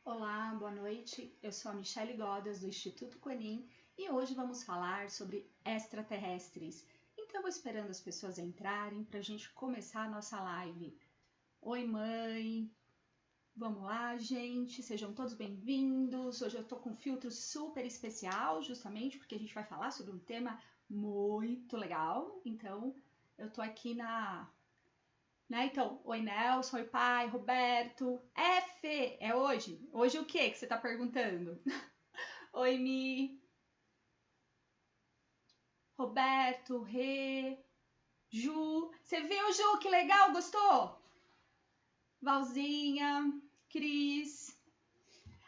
Olá, boa noite. Eu sou a Michele Godas do Instituto Quenin e hoje vamos falar sobre extraterrestres. Então, vou esperando as pessoas entrarem para a gente começar a nossa live. Oi, mãe. Vamos lá, gente. Sejam todos bem-vindos. Hoje eu tô com um filtro super especial, justamente porque a gente vai falar sobre um tema muito legal. Então, eu tô aqui Então, oi Nelson, oi pai, Roberto. Fê, é hoje? Hoje o que você tá perguntando? Oi Mi, Roberto, Rê, Ju. Você viu, Ju? Que legal, gostou? Valzinha, Cris.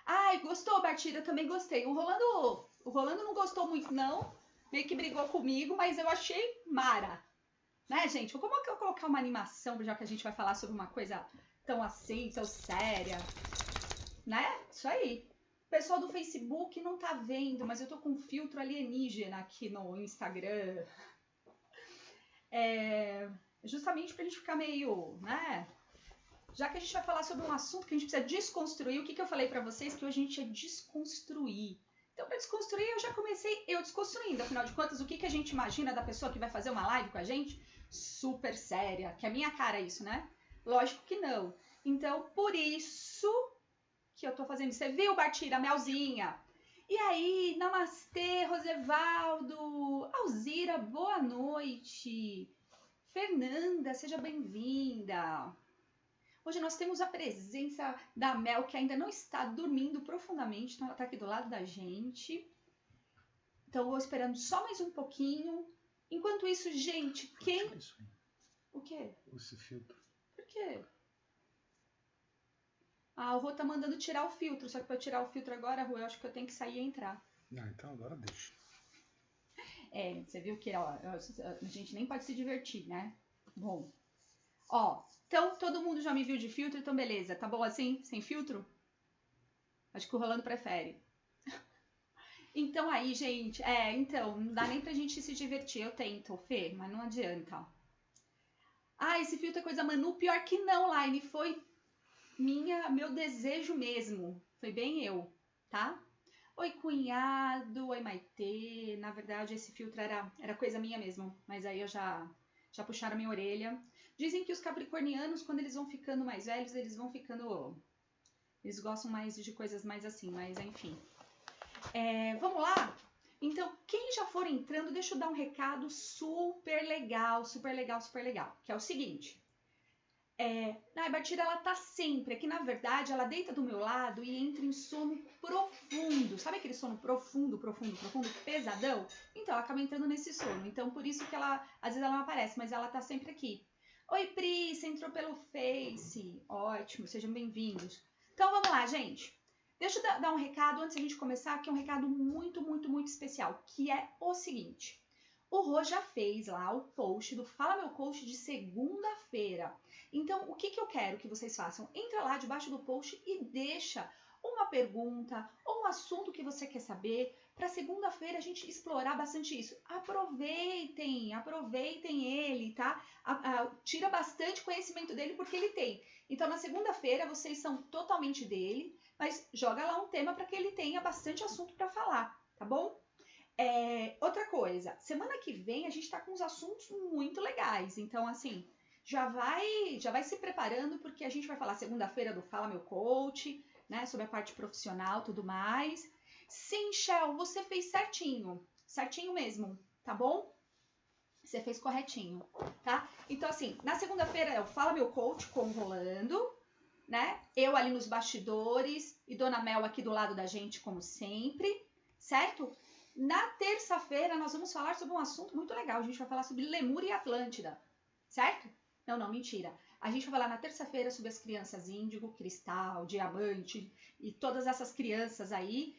Ai, gostou, Bartira? Também gostei. O Rolando não gostou muito, não. Meio que brigou comigo, mas eu achei mara. Né, gente? Como é que eu colocar uma animação, já que a gente vai falar sobre uma coisa tão assim, tão séria? Né? Isso aí. O pessoal do Facebook não tá vendo, mas eu tô com um filtro alienígena aqui no Instagram. Justamente pra gente ficar meio, né? Já que a gente vai falar sobre um assunto que a gente precisa desconstruir, o que eu falei pra vocês? Que hoje a gente ia desconstruir. Então, pra desconstruir, eu já comecei eu desconstruindo. Afinal de contas, o que a gente imagina da pessoa que vai fazer uma live com a gente? Super séria. Que é a minha cara isso, né? Lógico que não. Então, por isso que eu tô fazendo. Você viu, Bartira, Melzinha? E aí, namastê, Rosevaldo, Alzira, boa noite. Fernanda, seja bem-vinda. Hoje nós temos a presença da Mel, que ainda não está dormindo profundamente, então ela está aqui do lado da gente. Então eu vou esperando só mais um pouquinho. Enquanto isso, gente, quem... O quê? Esse filtro. Por quê? O Rô tá mandando tirar o filtro, só que para tirar o filtro agora, Rô, eu acho que eu tenho que sair e entrar. Então agora deixa. Você viu que a gente nem pode se divertir, né? Bom. Então todo mundo já me viu de filtro, então beleza. Tá bom assim? Sem filtro? Acho que o Rolando prefere. Então aí, gente, então, não dá nem pra gente se divertir. Eu tento, Fê, mas não adianta. Esse filtro é coisa Manu, pior que não, Line, foi meu desejo mesmo. Foi bem eu, tá? Oi, cunhado, oi, Maitê. Na verdade, esse filtro era coisa minha mesmo, mas aí eu já puxaram minha orelha. Dizem que os capricornianos, quando eles vão ficando mais velhos, eles vão ficando... Eles gostam mais de coisas mais assim, mas enfim. Vamos lá? Então, quem já for entrando, deixa eu dar um recado super legal, que é o seguinte. A Bartira, ela tá sempre aqui, na verdade, ela deita do meu lado e entra em sono profundo. Sabe aquele sono profundo, pesadão? Então, ela acaba entrando nesse sono. Então, por isso que às vezes ela não aparece, mas ela tá sempre aqui. Oi, Pri, você entrou pelo Face. Ótimo, sejam bem-vindos. Então, vamos lá, gente. Deixa eu dar um recado antes de a gente começar, que é um recado muito, muito, muito especial, que é o seguinte. O Rô já fez lá o post do Fala Meu Coach de segunda-feira. Então, o que eu quero que vocês façam? Entra lá debaixo do post e deixa uma pergunta ou um assunto que você quer saber para segunda-feira a gente explorar bastante isso. Aproveitem ele, tá? Tira bastante conhecimento dele porque ele tem. Então, na segunda-feira vocês são totalmente dele, mas joga lá um tema para que ele tenha bastante assunto para falar, tá bom? Outra coisa, semana que vem a gente tá com uns assuntos muito legais, então assim, já vai se preparando porque a gente vai falar segunda-feira do Fala Meu Coach, né, sobre a parte profissional, tudo mais. Sim, Shell, você fez certinho mesmo, tá bom? Você fez corretinho, tá? Então assim, na segunda-feira é o Fala Meu Coach com o Rolando, né? Eu ali nos bastidores e Dona Mel aqui do lado da gente como sempre, certo? Na terça-feira, nós vamos falar sobre um assunto muito legal. A gente vai falar sobre Lemúria e Atlântida, certo? Não, mentira. A gente vai falar na terça-feira sobre as crianças índigo, cristal, diamante e todas essas crianças aí,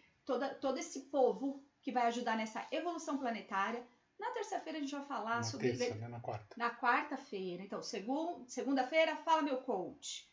todo esse povo que vai ajudar nessa evolução planetária. Na terça-feira a gente vai falar sobre... Na quarta. Na quarta-feira. Então, segunda-feira, Fala Meu Coach.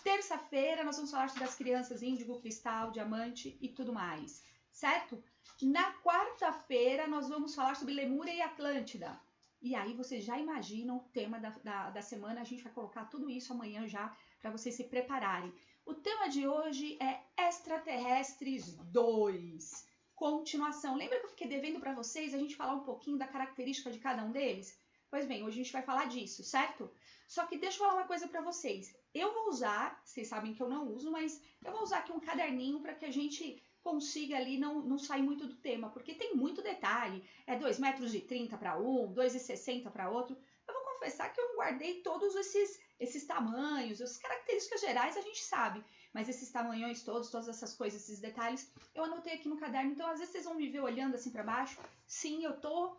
Terça-feira, nós vamos falar sobre as crianças índigo, cristal, diamante e tudo mais, certo? Na quarta-feira, nós vamos falar sobre Lemúria e Atlântida. E aí, vocês já imaginam o tema da semana. A gente vai colocar tudo isso amanhã já, para vocês se prepararem. O tema de hoje é Extraterrestres 2. Continuação. Lembra que eu fiquei devendo para vocês a gente falar um pouquinho da característica de cada um deles? Pois bem, hoje a gente vai falar disso, certo? Só que deixa eu falar uma coisa para vocês. Eu vou usar, vocês sabem que eu não uso, mas eu vou usar aqui um caderninho para que a gente consiga ali não sair muito do tema, porque tem muito detalhe. É 2,30 metros para um, 2,60 para outro. Eu vou confessar que eu não guardei todos esses tamanhos, as características gerais a gente sabe, mas esses tamanhões todos, todas essas coisas, esses detalhes, eu anotei aqui no caderno, então às vezes vocês vão me ver olhando assim para baixo. Sim, eu tô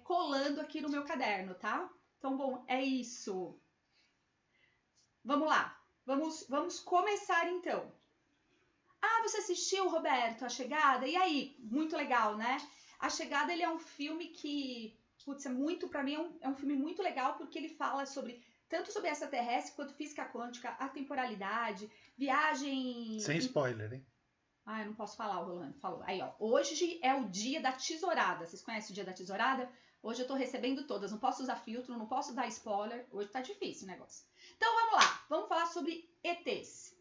colando aqui no meu caderno, tá? Então, bom, é isso. Vamos lá, vamos começar então. Ah, você assistiu, Roberto, A Chegada? E aí? Muito legal, né? A Chegada, ele é um filme que, putz, pra mim é um filme muito legal porque ele fala tanto sobre extraterrestre quanto física quântica, atemporalidade, viagem... Sem spoiler, hein? Ah, eu não posso falar, o Rolando falou. Aí, ó, hoje é o dia da tesourada. Vocês conhecem o dia da tesourada? Hoje eu tô recebendo todas, não posso usar filtro, não posso dar spoiler. Hoje tá difícil o negócio. Então, vamos lá. Vamos falar sobre ETs.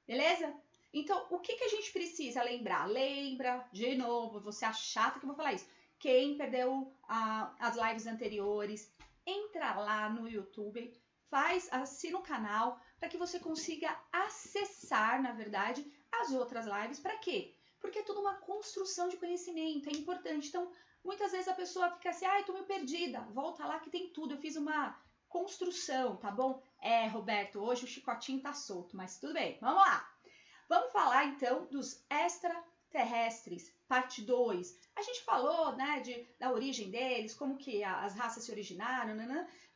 Beleza? Então, o que a gente precisa lembrar? Lembra, de novo, você é chata que eu vou falar isso. Quem perdeu as lives anteriores, entra lá no YouTube, assina o canal para que você consiga acessar, na verdade, as outras lives. Para quê? Porque é tudo uma construção de conhecimento, é importante. Então, muitas vezes a pessoa fica assim, tô meio perdida. Volta lá que tem tudo, eu fiz uma construção, tá bom? Roberto, hoje o chicotinho tá solto, mas tudo bem, vamos lá. Vamos falar então dos extraterrestres, parte 2. A gente falou, né, da origem deles, como que as raças se originaram,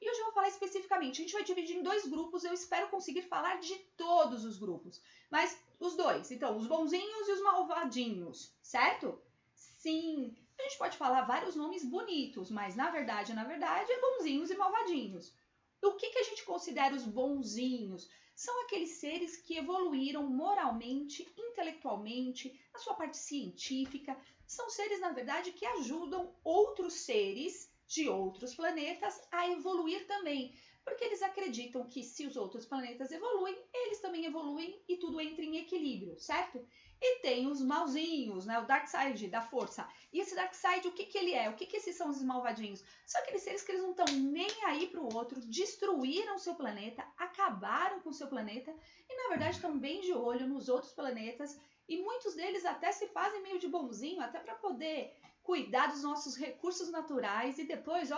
e hoje eu vou falar especificamente. A gente vai dividir em 2 grupos, eu espero conseguir falar de todos os grupos, mas os 2, então, os bonzinhos e os malvadinhos, certo? Sim, a gente pode falar vários nomes bonitos, mas na verdade é bonzinhos e malvadinhos. O que a gente considera os bonzinhos? São aqueles seres que evoluíram moralmente, intelectualmente, na sua parte científica. São seres, na verdade, que ajudam outros seres de outros planetas a evoluir também. Porque eles acreditam que se os outros planetas evoluem, eles também evoluem e tudo entra em equilíbrio, certo? E tem os malzinhos, né? O Dark Side da força. E esse Dark Side, o que ele é? O que esses são os malvadinhos? São aqueles seres que eles não estão nem aí para o outro, destruíram seu planeta, acabaram com seu planeta e, na verdade, estão bem de olho nos outros planetas. E muitos deles até se fazem meio de bonzinho, até para poder cuidar dos nossos recursos naturais e depois,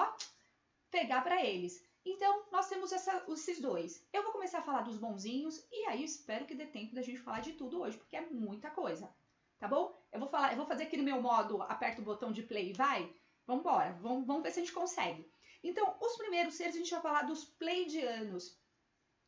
pegar para eles. Então, nós temos esses 2. Eu vou começar a falar dos bonzinhos e aí espero que dê tempo da gente falar de tudo hoje, porque é muita coisa, tá bom? Eu vou fazer aqui no meu modo, aperta o botão de play e vai. Vamos embora, vamos ver se a gente consegue. Então, os primeiros seres a gente vai falar dos pleidianos.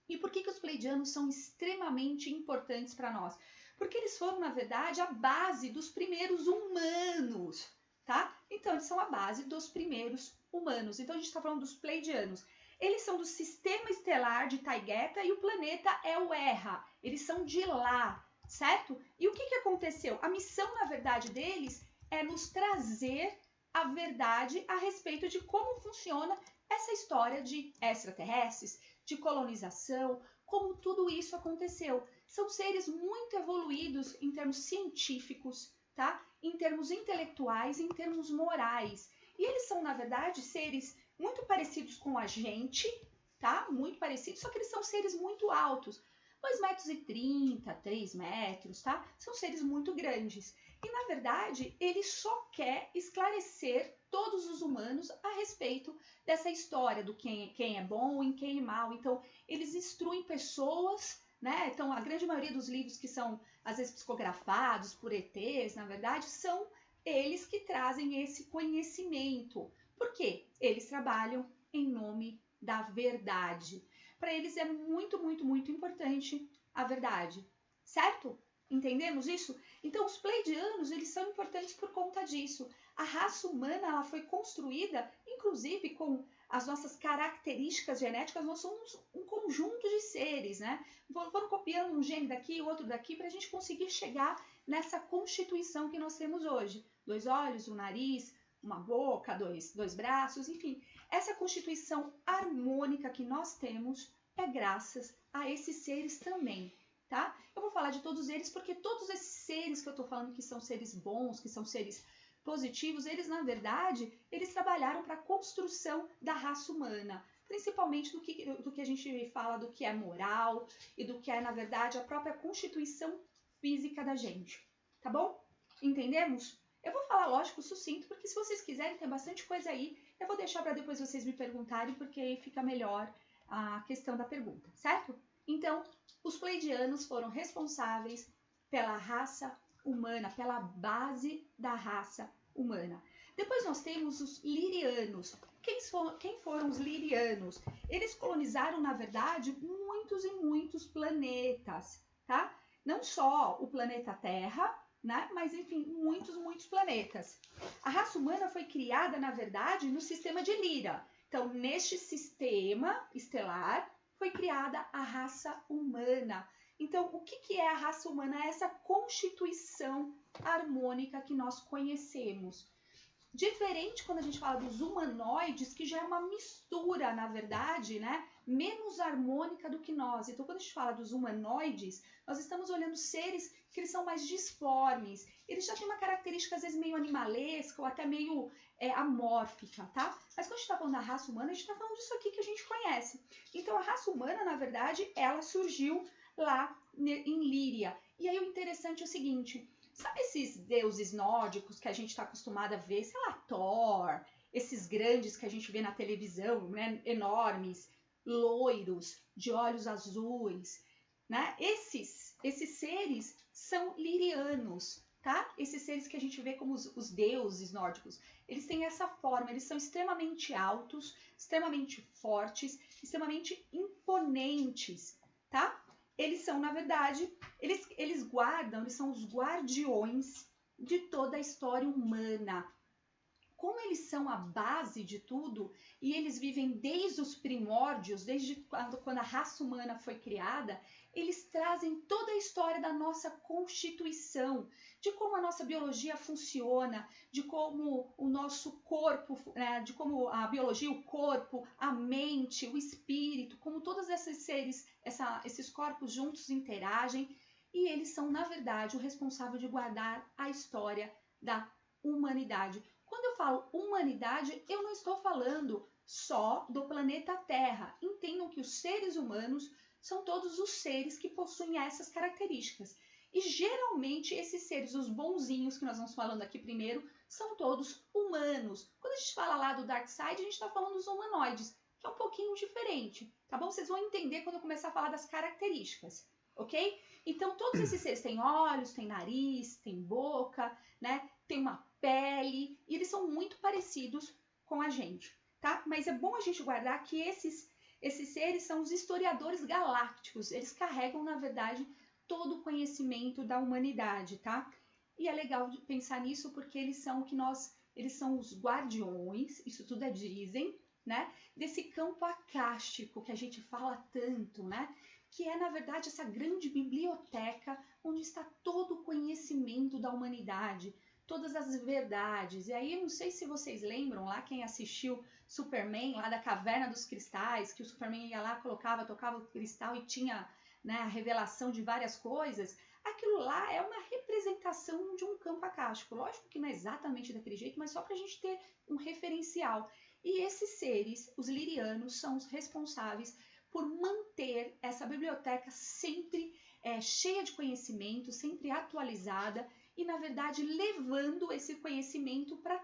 E por que os pleidianos são extremamente importantes para nós? Porque eles foram, na verdade, a base dos primeiros humanos, tá? Então, eles são a base dos primeiros humanos. Então, a gente está falando dos pleidianos. Eles são do sistema estelar de Taygeta e o planeta é o Erra. Eles são de lá, certo? E o que aconteceu? A missão, na verdade, deles é nos trazer a verdade a respeito de como funciona essa história de extraterrestres, de colonização, como tudo isso aconteceu. São seres muito evoluídos em termos científicos, tá? Em termos intelectuais, em termos morais. E eles são, na verdade, seres muito parecidos com a gente, tá? Muito parecidos, só que eles são seres muito altos. 2,30 metros, 3 metros, tá? São seres muito grandes. E, na verdade, ele só quer esclarecer todos os humanos a respeito dessa história do quem é bom e quem é mal. Então, eles instruem pessoas, né? Então, a grande maioria dos livros que são, às vezes, psicografados por ETs, na verdade, são eles que trazem esse conhecimento. Por quê? Eles trabalham em nome da verdade. Para eles é muito, muito, muito importante a verdade, certo? Entendemos isso? Então, os pleidianos, eles são importantes por conta disso. A raça humana, ela foi construída, inclusive, com as nossas características genéticas. Nós somos um conjunto de seres, né? Foram copiando um gene daqui, outro daqui, para a gente conseguir chegar nessa constituição que nós temos hoje. 2 olhos, um nariz, uma boca, dois braços, enfim. Essa constituição harmônica que nós temos é graças a esses seres também. tá? Eu vou falar de todos eles porque todos esses seres que eu tô falando que são seres bons, que são seres positivos, eles, na verdade, eles trabalharam para a construção da raça humana, principalmente do que a gente fala do que é moral e do que é, na verdade, a própria constituição física da gente, tá bom? Entendemos? Eu vou falar, lógico, sucinto, porque se vocês quiserem, tem bastante coisa aí, eu vou deixar para depois vocês me perguntarem, porque aí fica melhor a questão da pergunta, certo? Então, os pleidianos foram responsáveis pela raça humana, pela base da raça humana. Depois nós temos os lirianos. Quem foram os lirianos? Eles colonizaram, na verdade, muitos e muitos planetas, tá? Não só o planeta Terra, né? Mas, enfim, muitos planetas. A raça humana foi criada, na verdade, no sistema de Lira. Então, neste sistema estelar, foi criada a raça humana. Então, o que é a raça humana? É essa constituição harmônica que nós conhecemos. Diferente quando a gente fala dos humanoides, que já é uma mistura, na verdade, né? Menos harmônica do que nós. Então, quando a gente fala dos humanoides, nós estamos olhando seres que eles são mais disformes. Eles já têm uma característica, às vezes, meio animalesca ou até meio amórfica, tá? Mas quando a gente está falando da raça humana, a gente está falando disso aqui que a gente conhece. Então, a raça humana, na verdade, ela surgiu lá em Líria. E aí, o interessante é o seguinte... Sabe esses deuses nórdicos que a gente está acostumado a ver? Sei lá, Thor, esses grandes que a gente vê na televisão, né? Enormes, loiros, de olhos azuis, né? Esses seres são lirianos, tá? Esses seres que a gente vê como os deuses nórdicos. Eles têm essa forma, eles são extremamente altos, extremamente fortes, extremamente imponentes, tá? Eles são, na verdade, eles guardam, eles são os guardiões de toda a história humana. Como eles são a base de tudo e eles vivem desde os primórdios, desde quando a raça humana foi criada, eles trazem toda a história da nossa constituição, de como a nossa biologia funciona, de como o nosso corpo, de como a biologia, o corpo, a mente, o espírito, como todos esses seres, esses corpos juntos interagem, e eles são, na verdade, o responsável de guardar a história da humanidade. Quando eu falo humanidade, eu não estou falando só do planeta Terra. Entendam que os seres humanos são todos os seres que possuem essas características. E geralmente esses seres, os bonzinhos que nós vamos falando aqui primeiro, são todos humanos. Quando a gente fala lá do Dark Side, a gente está falando dos humanoides, que é um pouquinho diferente, tá bom? Vocês vão entender quando eu começar a falar das características, ok? Então todos esses seres têm olhos, têm nariz, têm boca, né? Tem uma pele, e eles são muito parecidos com a gente, tá? Mas é bom a gente guardar que esses seres são os historiadores galácticos, eles carregam, na verdade, todo o conhecimento da humanidade, tá? E é legal de pensar nisso porque eles são os guardiões, isso tudo dizem, né? Desse campo acástico que a gente fala tanto, né? Que é, na verdade, essa grande biblioteca onde está todo o conhecimento da humanidade, todas as verdades. E aí, eu não sei se vocês lembram lá, quem assistiu Superman, lá da Caverna dos Cristais, que o Superman ia lá, tocava o cristal e tinha, né, a revelação de várias coisas. Aquilo lá é uma representação de um campo acástico. Lógico que não é exatamente daquele jeito, mas só para a gente ter um referencial. E esses seres, os lirianos, são os responsáveis por manter essa biblioteca sempre cheia de conhecimento, sempre atualizada, e, na verdade, levando esse conhecimento para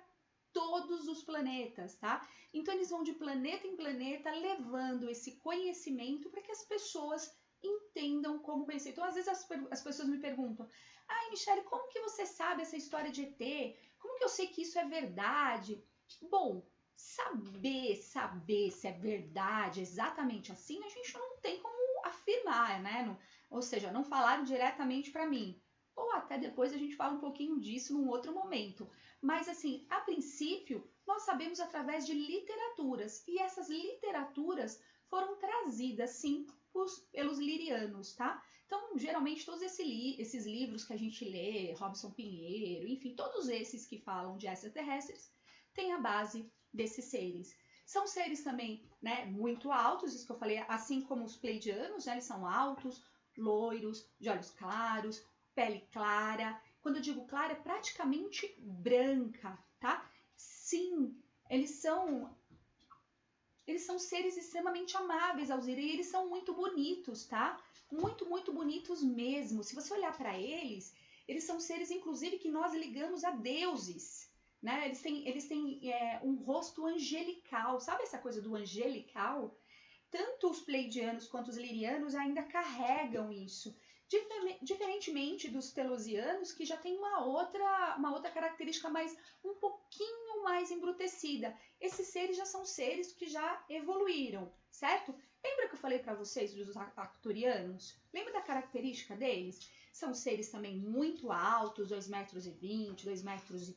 todos os planetas, tá? Então, eles vão de planeta em planeta levando esse conhecimento para que as pessoas entendam como conhecer. Então, às vezes, as pessoas me perguntam: ai, Michele, como que você sabe essa história de ET? Como que eu sei que isso é verdade? Bom, saber se é verdade exatamente assim, a gente não tem como afirmar, né? Ou seja, não falaram diretamente para mim. Ou até depois a gente fala um pouquinho disso num outro momento. Mas, assim, a princípio, nós sabemos através de literaturas. E essas literaturas foram trazidas, sim, pelos lirianos, tá? Então, geralmente, todos esses livros que a gente lê, Robson Pinheiro, enfim, todos esses que falam de extraterrestres, têm a base desses seres. São seres também, né, muito altos, isso que eu falei, assim como os pleidianos, né, eles são altos, loiros, de olhos claros, pele clara. Quando eu digo clara, é praticamente branca, tá? Sim, eles são seres extremamente amáveis, Alzira, e eles são muito bonitos, tá? Muito, muito bonitos mesmo. Se você olhar para eles são seres, inclusive, que nós ligamos a deuses, né? Eles têm um rosto angelical. Sabe essa coisa do angelical? Tanto os pleidianos quanto os lirianos ainda carregam isso. Diferentemente dos telosianos, que já tem uma outra característica um pouquinho mais embrutecida. Esses seres já são seres que já evoluíram, certo? Lembra que eu falei para vocês dos arcturianos? Lembra da característica deles? São seres também muito altos, 2,20 metros, 2,30 metros,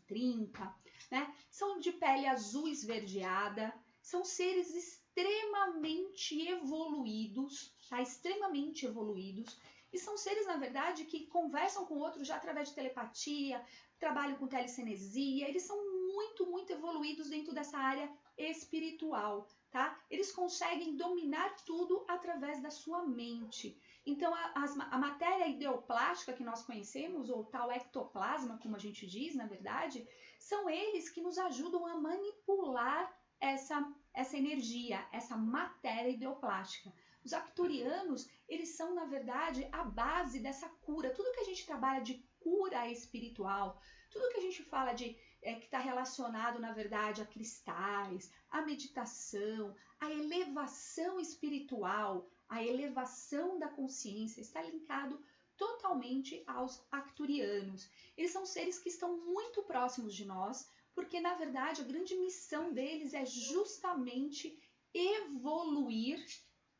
né? São de pele azul esverdeada, são seres extremamente evoluídos, tá? Extremamente evoluídos. E são seres, na verdade, que conversam com outros já através de telepatia, trabalham com telecinesia. Eles são muito, muito evoluídos dentro dessa área espiritual, tá? Eles conseguem dominar tudo através da sua mente. Então, a matéria ideoplástica que nós conhecemos, ou tal ectoplasma, como a gente diz, na verdade, são eles que nos ajudam a manipular essa energia, essa matéria ideoplástica. Os arcturianos, eles são, na verdade, a base dessa cura. Tudo que a gente trabalha de cura espiritual, tudo que a gente fala que está relacionado, na verdade, a cristais, a meditação, a elevação espiritual, a elevação da consciência, está linkado totalmente aos arcturianos. Eles são seres que estão muito próximos de nós, porque, na verdade, a grande missão deles é justamente evoluir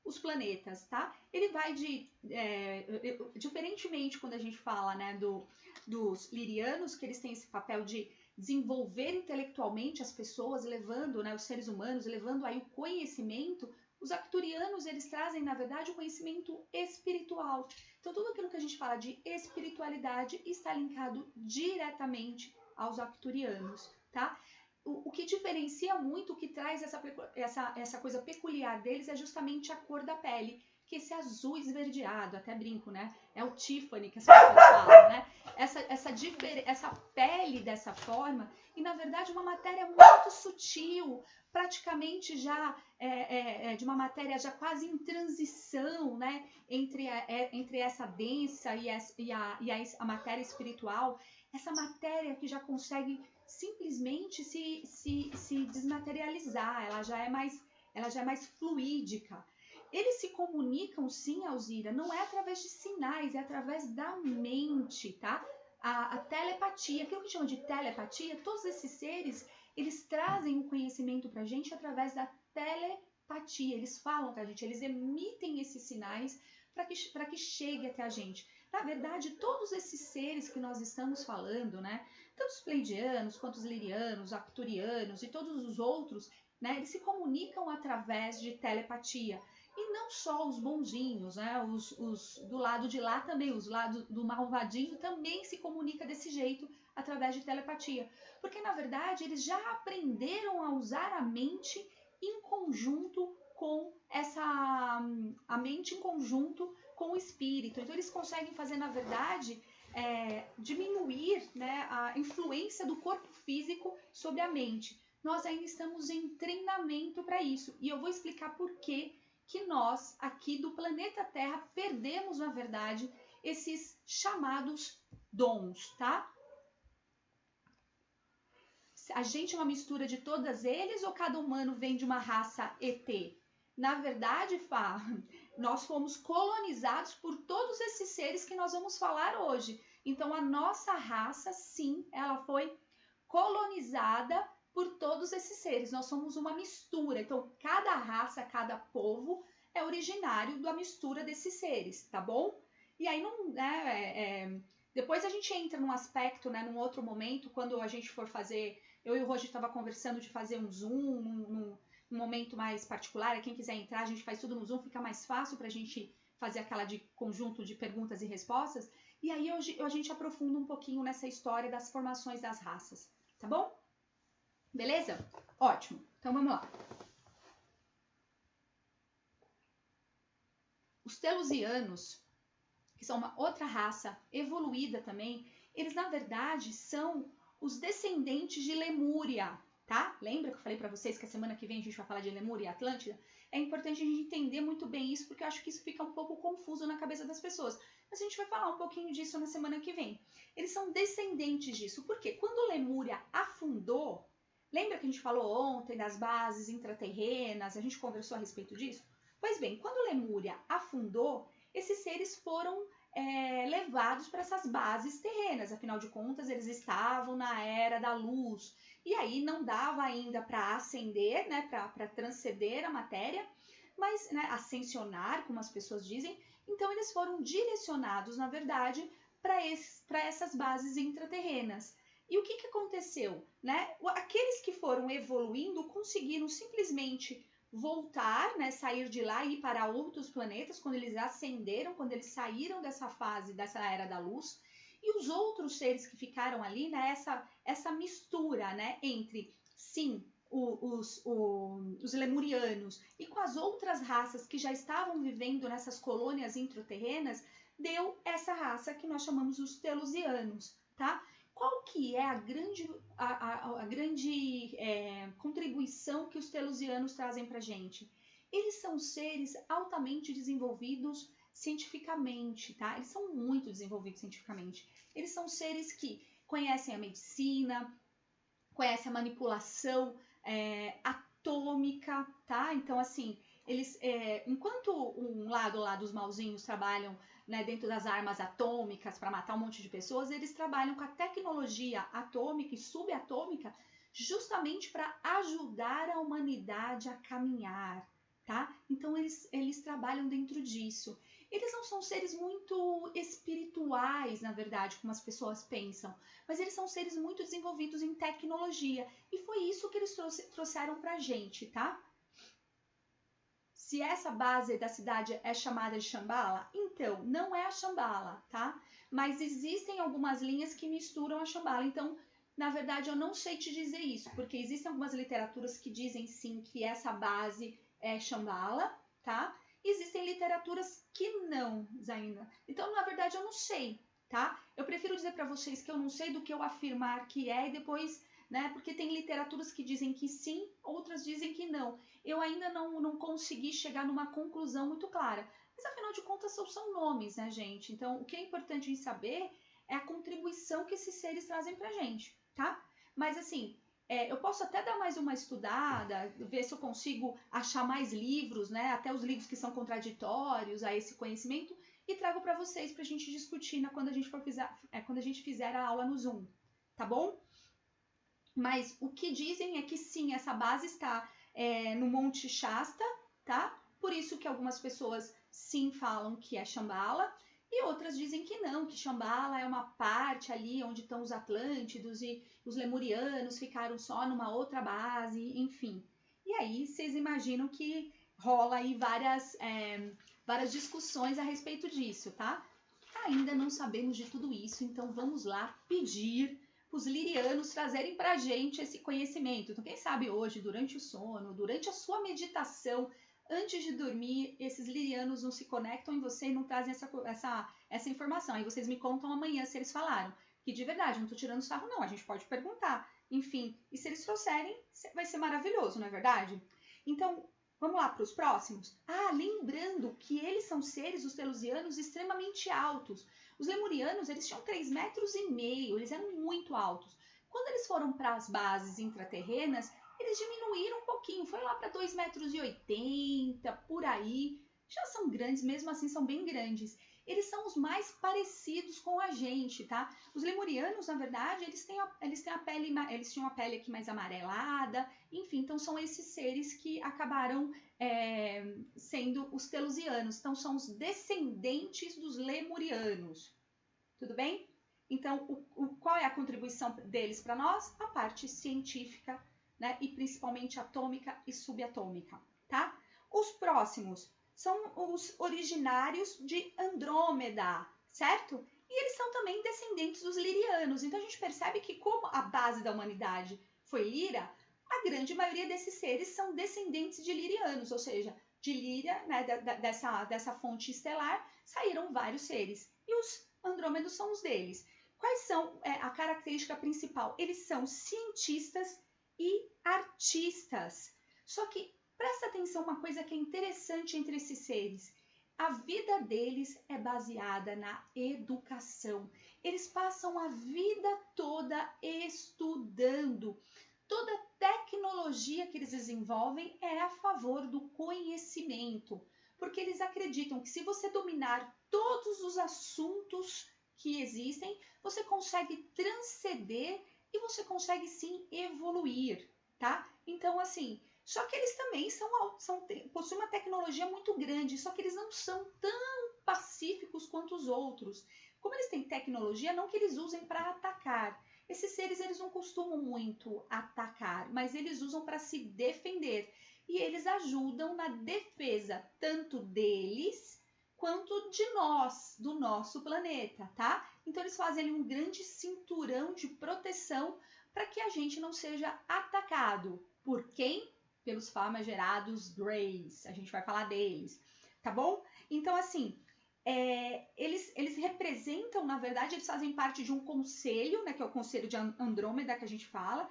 os planetas, tá? Ele vai diferentemente quando a gente fala, né, dos lirianos, que eles têm esse papel de desenvolver intelectualmente as pessoas, levando, né, os seres humanos, levando aí o conhecimento. Os arcturianos, eles trazem, na verdade, o conhecimento espiritual. Então, tudo aquilo que a gente fala de espiritualidade está linkado diretamente aos arcturianos, tá? O que diferencia muito, o que traz essa coisa peculiar deles é justamente a cor da pele, que esse azul esverdeado, até brinco, né? É o Tiffany que as pessoas falam, né? Essa pele dessa forma, e na verdade uma matéria muito sutil, praticamente já de uma matéria já quase em transição, né? Entre essa densa e a matéria espiritual, essa matéria que já consegue simplesmente se desmaterializar, ela já é mais fluídica. Eles se comunicam, sim, Alzira, não é através de sinais, é através da mente, tá? A telepatia, aquilo que chama de telepatia, todos esses seres, eles trazem o conhecimento pra gente através da telepatia. Eles falam com a gente, eles emitem esses sinais para que chegue até a gente. Na verdade, todos esses seres que nós estamos falando, né? Tanto os pleidianos, quanto os lirianos, os arcturianos e todos os outros, né? Eles se comunicam através de telepatia. E não só os bonzinhos, né? Os do lado de lá também, os lados do malvadinho também se comunica desse jeito, através de telepatia. Porque, na verdade, eles já aprenderam a usar a mente em conjunto com a mente em conjunto com o espírito. Então, eles conseguem fazer, na verdade, diminuir, né, a influência do corpo físico sobre a mente. Nós ainda estamos em treinamento para isso. E eu vou explicar por que nós, aqui do planeta Terra, perdemos, na verdade, esses chamados dons, tá? A gente é uma mistura de todos eles ou cada humano vem de uma raça ET? Na verdade, Fá, nós fomos colonizados por todos esses seres que nós vamos falar hoje. Então, a nossa raça, sim, ela foi colonizada por todos esses seres. Nós somos uma mistura. Então, cada raça, cada povo é originário da mistura desses seres, tá bom? E aí, depois a gente entra num aspecto, né, num outro momento, quando a gente for fazer... Eu e o Roger estava conversando de fazer um Zoom, num momento mais particular. Quem quiser entrar, a gente faz tudo no Zoom, fica mais fácil para a gente fazer aquela de conjunto de perguntas e respostas. E aí hoje a gente aprofunda um pouquinho nessa história das formações das raças, tá bom? Beleza? Ótimo. Então vamos lá. Os telosianos, que são uma outra raça evoluída também, eles na verdade são os descendentes de Lemúria, tá? Lembra que eu falei para vocês que a semana que vem a gente vai falar de Lemúria e Atlântida? É importante a gente entender muito bem isso, porque eu acho que isso fica um pouco confuso na cabeça das pessoas. Mas a gente vai falar um pouquinho disso na semana que vem. Eles são descendentes disso, porque quando Lemúria afundou, lembra que a gente falou ontem das bases intraterrenas, a gente conversou a respeito disso? Pois bem, quando Lemúria afundou, esses seres foram levados para essas bases terrenas, afinal de contas eles estavam na era da luz, e aí não dava ainda para ascender, né, para transcender a matéria, mas né, ascensionar, como as pessoas dizem, então eles foram direcionados, na verdade, para essas bases intraterrenas. E o que aconteceu? Né? Aqueles que foram evoluindo conseguiram simplesmente voltar, né, sair de lá e ir para outros planetas quando eles ascenderam, quando eles saíram dessa fase, dessa era da luz. E os outros seres que ficaram ali, né, essa mistura, né, entre, sim, os lemurianos e com as outras raças que já estavam vivendo nessas colônias intraterrenas, deu essa raça que nós chamamos os telusianos, tá? Qual que é a grande contribuição que os telusianos trazem para a gente? Eles são seres altamente desenvolvidos cientificamente, tá? Eles são muito desenvolvidos cientificamente. Eles são seres que conhecem a medicina, conhecem a manipulação atômica, tá? Então, assim, eles, enquanto um lado lá dos malzinhos trabalham, né, dentro das armas atômicas para matar um monte de pessoas, eles trabalham com a tecnologia atômica e subatômica justamente para ajudar a humanidade a caminhar, tá? Então eles trabalham dentro disso. Eles não são seres muito espirituais, na verdade, como as pessoas pensam, mas eles são seres muito desenvolvidos em tecnologia, e foi isso que eles trouxeram pra gente, tá? Se essa base da cidade é chamada de Shambhala, então não é a Shambhala, tá? Mas existem algumas linhas que misturam a Shambhala. Então, na verdade, eu não sei te dizer isso, porque existem algumas literaturas que dizem sim que essa base é Shambhala, tá? E existem literaturas que não, Zaina. Então, na verdade, eu não sei, tá? Eu prefiro dizer para vocês que eu não sei do que eu afirmar que é e depois, né? Porque tem literaturas que dizem que sim, outras dizem que não. Eu ainda não consegui chegar numa conclusão muito clara. Mas, afinal de contas, são nomes, né, gente? Então, o que é importante em saber é a contribuição que esses seres trazem pra gente, tá? Mas, assim, eu posso até dar mais uma estudada, ver se eu consigo achar mais livros, né? Até os livros que são contraditórios a esse conhecimento, e trago para vocês pra gente discutir quando a gente fizer a aula no Zoom, tá bom? Mas o que dizem é que sim, essa base está no Monte Shasta, tá? Por isso que algumas pessoas sim falam que é Shambhala, e outras dizem que não, que Shambhala é uma parte ali onde estão os Atlântidos e os Lemurianos ficaram só numa outra base, enfim. E aí vocês imaginam que rola aí várias discussões a respeito disso, tá? Ainda não sabemos de tudo isso, então vamos lá pedir os lirianos trazerem para a gente esse conhecimento. Então, quem sabe hoje, durante o sono, durante a sua meditação, antes de dormir, esses lirianos não se conectam em você e não trazem essa informação. Aí vocês me contam amanhã se eles falaram. Que de verdade, não estou tirando sarro não, a gente pode perguntar. Enfim, e se eles trouxerem, vai ser maravilhoso, não é verdade? Então, vamos lá para os próximos? Lembrando que eles são seres, os telusianos, extremamente altos. Os lemurianos, eles tinham 3,5 metros, eles eram muito altos. Quando eles foram para as bases intraterrenas, eles diminuíram um pouquinho, foi lá para 2,80 metros, por aí. Já são grandes, mesmo assim são bem grandes. Eles são os mais parecidos com a gente, tá? Os lemurianos, na verdade, eles tinham a pele aqui mais amarelada, enfim, então são esses seres que acabaram sendo os telusianos. Então são os descendentes dos lemurianos. Tudo bem? Então, qual é a contribuição deles para nós? A parte científica, né? E principalmente atômica e subatômica, tá? Os próximos são os originários de Andrômeda, certo? E eles são também descendentes dos lirianos. Então a gente percebe que como a base da humanidade foi Lira, a grande maioria desses seres são descendentes de lirianos, ou seja, de Líria, né, dessa fonte estelar, saíram vários seres. E os Andrômedos são os deles. Quais são a característica principal? Eles são cientistas e artistas. Só que presta atenção uma coisa que é interessante entre esses seres. A vida deles é baseada na educação. Eles passam a vida toda estudando. Toda tecnologia que eles desenvolvem é a favor do conhecimento, porque eles acreditam que se você dominar todos os assuntos que existem, você consegue transcender e você consegue sim evoluir, tá? Então, assim, só que eles também possuem uma tecnologia muito grande, só que eles não são tão pacíficos quanto os outros. Como eles têm tecnologia, não que eles usem para atacar. Esses seres eles não costumam muito atacar, mas eles usam para se defender. E eles ajudam na defesa tanto deles quanto de nós, do nosso planeta, tá? Então eles fazem ali um grande cinturão de proteção para que a gente não seja atacado. Por quem? Pelos famigerados Greys. A gente vai falar deles, tá bom? Então, assim, eles representam, na verdade, eles fazem parte de um conselho, né, que é o Conselho de Andrômeda que a gente fala,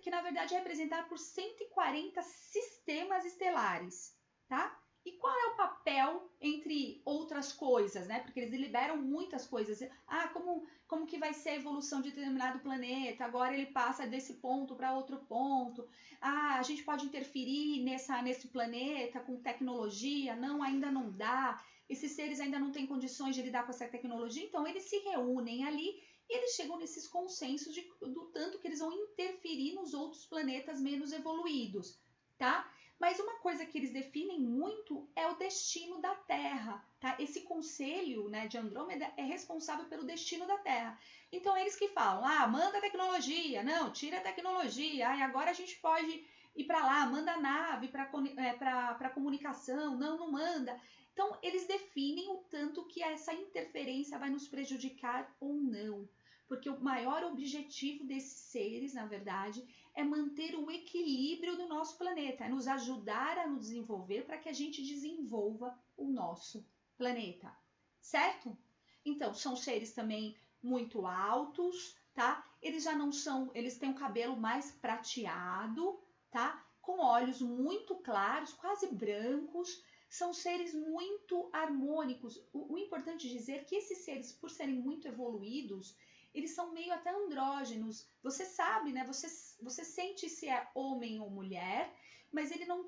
que na verdade é representado por 140 sistemas estelares, tá? E qual é o papel entre outras coisas, né? Porque eles liberam muitas coisas. Ah, como que vai ser a evolução de determinado planeta? Agora ele passa desse ponto para outro ponto. Ah, a gente pode interferir nesse planeta com tecnologia? Não, ainda não dá. Esses seres ainda não têm condições de lidar com essa tecnologia, então eles se reúnem ali e eles chegam nesses consensos do tanto que eles vão interferir nos outros planetas menos evoluídos, tá? Mas uma coisa que eles definem muito é o destino da Terra, tá? Esse conselho, né, de Andrômeda é responsável pelo destino da Terra. Então, eles que falam, manda a tecnologia, não, tira a tecnologia, agora a gente pode ir para lá, manda a nave para comunicação, não manda. Então, eles definem o tanto que essa interferência vai nos prejudicar ou não. Porque o maior objetivo desses seres, na verdade, é manter o equilíbrio do nosso planeta, é nos ajudar a nos desenvolver para que a gente desenvolva o nosso planeta, certo? Então, são seres também muito altos, tá? Eles já não são, eles têm o cabelo mais prateado, tá? Com olhos muito claros, quase brancos. São seres muito harmônicos. O importante dizer é que esses seres, por serem muito evoluídos, eles são meio até andrógenos. Você sabe, né? Você sente se é homem ou mulher, mas ele não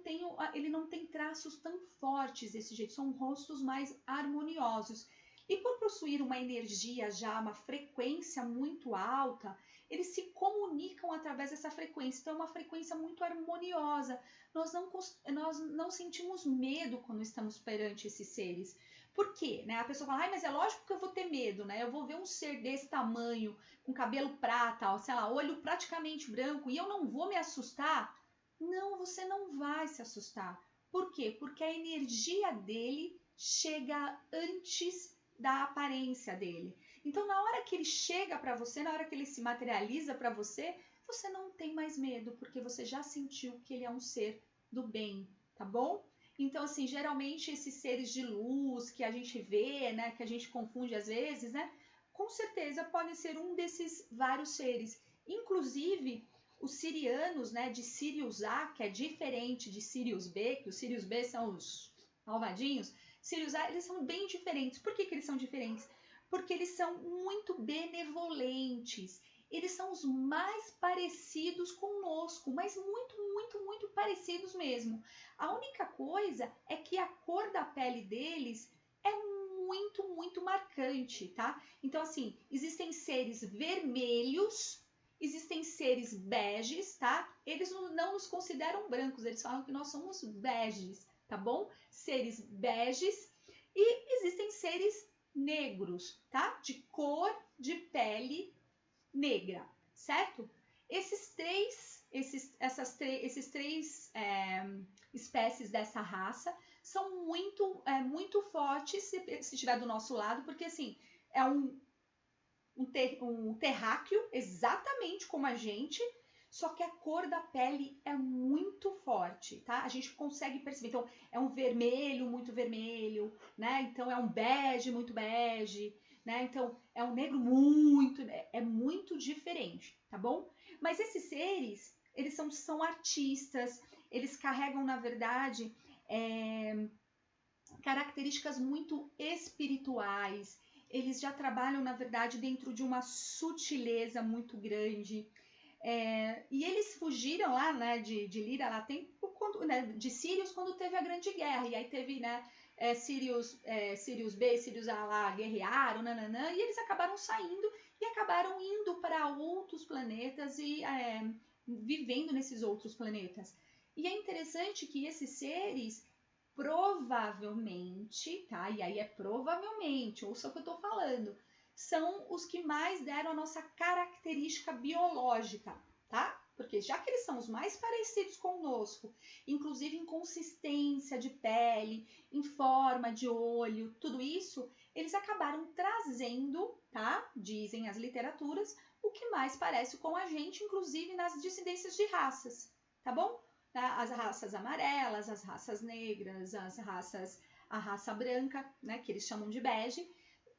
tem traços tão fortes desse jeito. São rostos mais harmoniosos. E por possuir uma energia já, uma frequência muito alta, eles se comunicam através dessa frequência. Então é uma frequência muito harmoniosa. Nós não sentimos medo quando estamos perante esses seres. Por quê? Né? A pessoa fala, mas é lógico que eu vou ter medo, né? Eu vou ver um ser desse tamanho, com cabelo prata, sei lá, olho praticamente branco, e eu não vou me assustar? Não, você não vai se assustar. Por quê? Porque a energia dele chega antes da aparência dele. Então, na hora que ele chega para você, na hora que ele se materializa para você, você não tem mais medo, porque você já sentiu que ele é um ser do bem, tá bom? Então, assim, geralmente esses seres de luz que a gente vê, né, que a gente confunde às vezes, né, com certeza podem ser um desses vários seres. Inclusive, os sirianos, né, de Sirius A, que é diferente de Sirius B, que os Sirius B são os malvadinhos, Sirius A, eles são bem diferentes. Por que eles são diferentes? Porque eles são muito benevolentes. Eles são os mais parecidos conosco, mas muito, muito, muito parecidos mesmo. A única coisa é que a cor da pele deles é muito, muito marcante, tá? Então, assim, existem seres vermelhos, existem seres beges, tá? Eles não nos consideram brancos, eles falam que nós somos beges, tá bom? Seres beges e existem seres negros, tá? De cor de pele negra, certo? Esses três espécies dessa raça são muito fortes se estiver do nosso lado, porque assim, é um terráqueo exatamente como a gente, só que a cor da pele é muito forte, tá? A gente consegue perceber. Então, é um vermelho muito vermelho, né? Então, é um bege muito bege, né? Então, é um negro muito... É muito diferente, tá bom? Mas esses seres, eles são artistas, eles carregam, na verdade, características muito espirituais. Eles já trabalham, na verdade, dentro de uma sutileza muito grande. E eles fugiram lá, né, de Líria, lá tem, de Sírios, quando teve a Grande Guerra. E aí teve, né, Sírios B, Sírios A lá guerrearam, nananã, e eles acabaram saindo e acabaram indo para outros planetas e vivendo nesses outros planetas. E é interessante que esses seres provavelmente, tá? E aí é provavelmente, ouça o que eu tô falando, são os que mais deram a nossa característica biológica, tá? Porque já que eles são os mais parecidos conosco, inclusive em consistência de pele, em forma de olho, tudo isso, eles acabaram trazendo, tá? Dizem as literaturas, o que mais parece com a gente, inclusive nas dissidências de raças, tá bom? As raças amarelas, as raças negras, a raça branca, né, que eles chamam de bege.